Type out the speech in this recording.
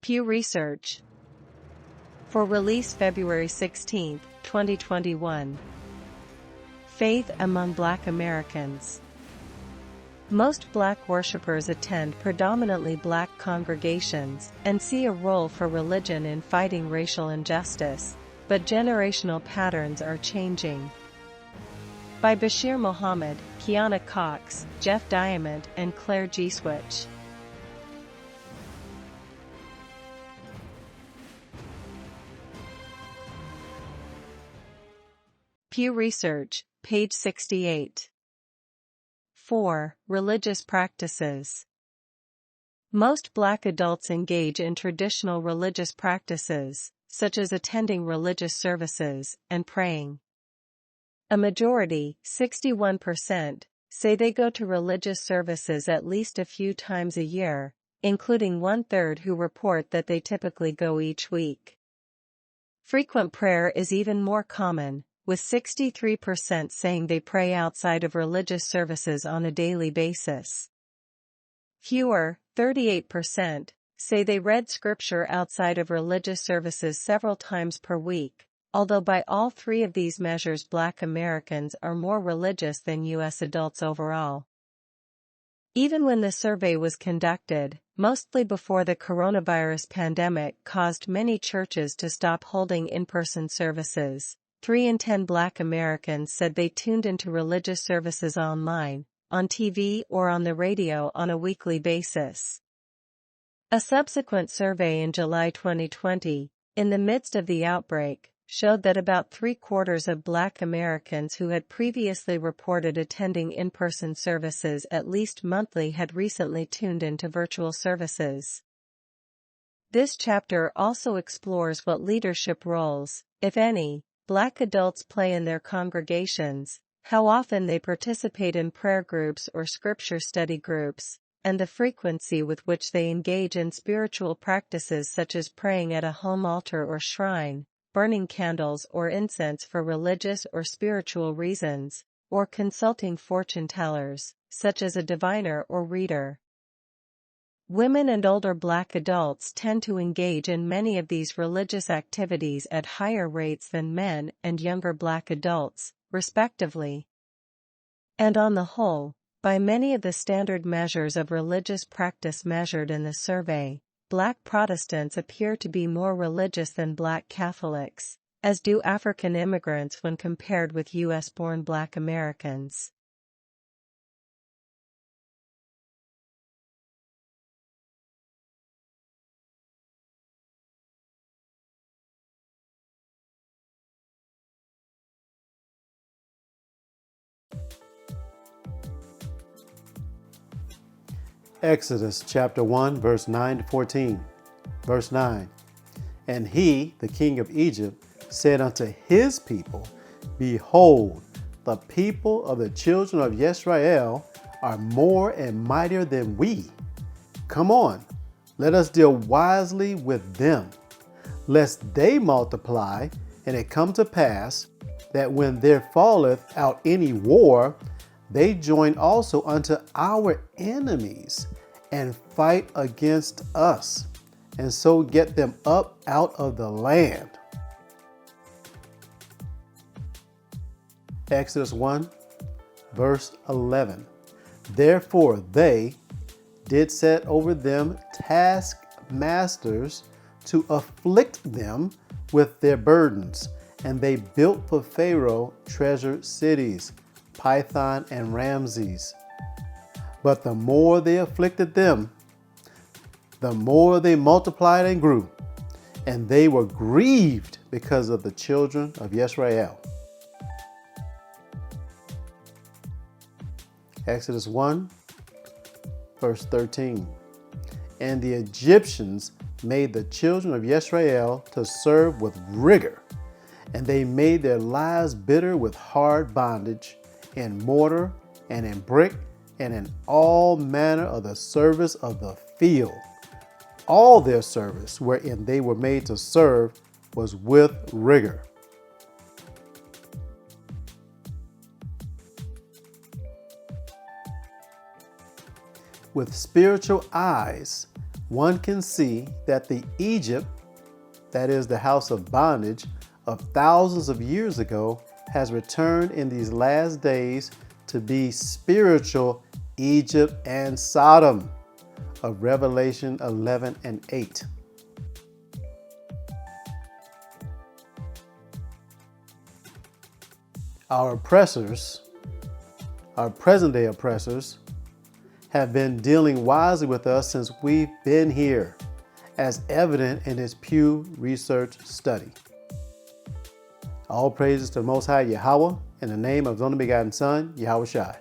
Pew Research. For release February 16, 2021. Faith among Black Americans. Most Black worshipers attend predominantly Black congregations and see a role for religion in fighting racial injustice, but generational patterns are changing. By Bashir Muhammad, Kiana Cox, Jeff Diamond, and Claire G. Switch. Pew Research, page 68. 4. Religious practices. Most Black adults engage in traditional religious practices, such as attending religious services and praying. A majority, 61%, say they go to religious services at least a few times a year, including 1/3 who report that they typically go each week. Frequent prayer is even more common, with 63% saying they pray outside of religious services on a daily basis. Fewer, 38%, say they read scripture outside of religious services several times per week, although by all three of these measures Black Americans are more religious than U.S. adults overall. Even when the survey was conducted, mostly before the coronavirus pandemic caused many churches to stop holding in-person services, 3 in 10 Black Americans said they tuned into religious services online, on TV or on the radio on a weekly basis. A subsequent survey in July 2020, in the midst of the outbreak, showed that about 3/4 of Black Americans who had previously reported attending in-person services at least monthly had recently tuned into virtual services. This chapter also explores what leadership roles, if any, Black adults play in their congregations, how often they participate in prayer groups or scripture study groups, and the frequency with which they engage in spiritual practices such as praying at a home altar or shrine, burning candles or incense for religious or spiritual reasons, or consulting fortune tellers, such as a diviner or reader. Women and older Black adults tend to engage in many of these religious activities at higher rates than men and younger Black adults, respectively. And on the whole, by many of the standard measures of religious practice measured in the survey, Black Protestants appear to be more religious than Black Catholics, as do African immigrants when compared with U.S.-born Black Americans. Exodus chapter 1, verse 9 to 14. Verse 9. And he, the king of Egypt, said unto his people, Behold, the people of the children of Yisrael are more and mightier than we. Come on, let us deal wisely with them, lest they multiply, and it come to pass that when there falleth out any war, they join also unto our enemies and fight against us, and so get them up out of the land. Exodus 1, verse 11. Therefore they did set over them taskmasters to afflict them with their burdens, and they built for Pharaoh treasure cities, Python and Ramses. But the more they afflicted them, the more they multiplied and grew, and they were grieved because of the children of Yisrael. Exodus 1, verse 13. And the Egyptians made the children of Yisrael to serve with rigor, and they made their lives bitter with hard bondage, in mortar and in brick and in all manner of the service of the field. All their service wherein they were made to serve was with rigor. With spiritual eyes, one can see that the Egypt, that is the house of bondage of thousands of years ago, has returned in these last days to be spiritual Egypt and Sodom of Revelation 11 and 8. Our oppressors, our present day oppressors, have been dealing wisely with us since we've been here, as evident in his Pew Research study. All praises to the Most High Yahweh, in the name of His only begotten Son, Yahweh Shai.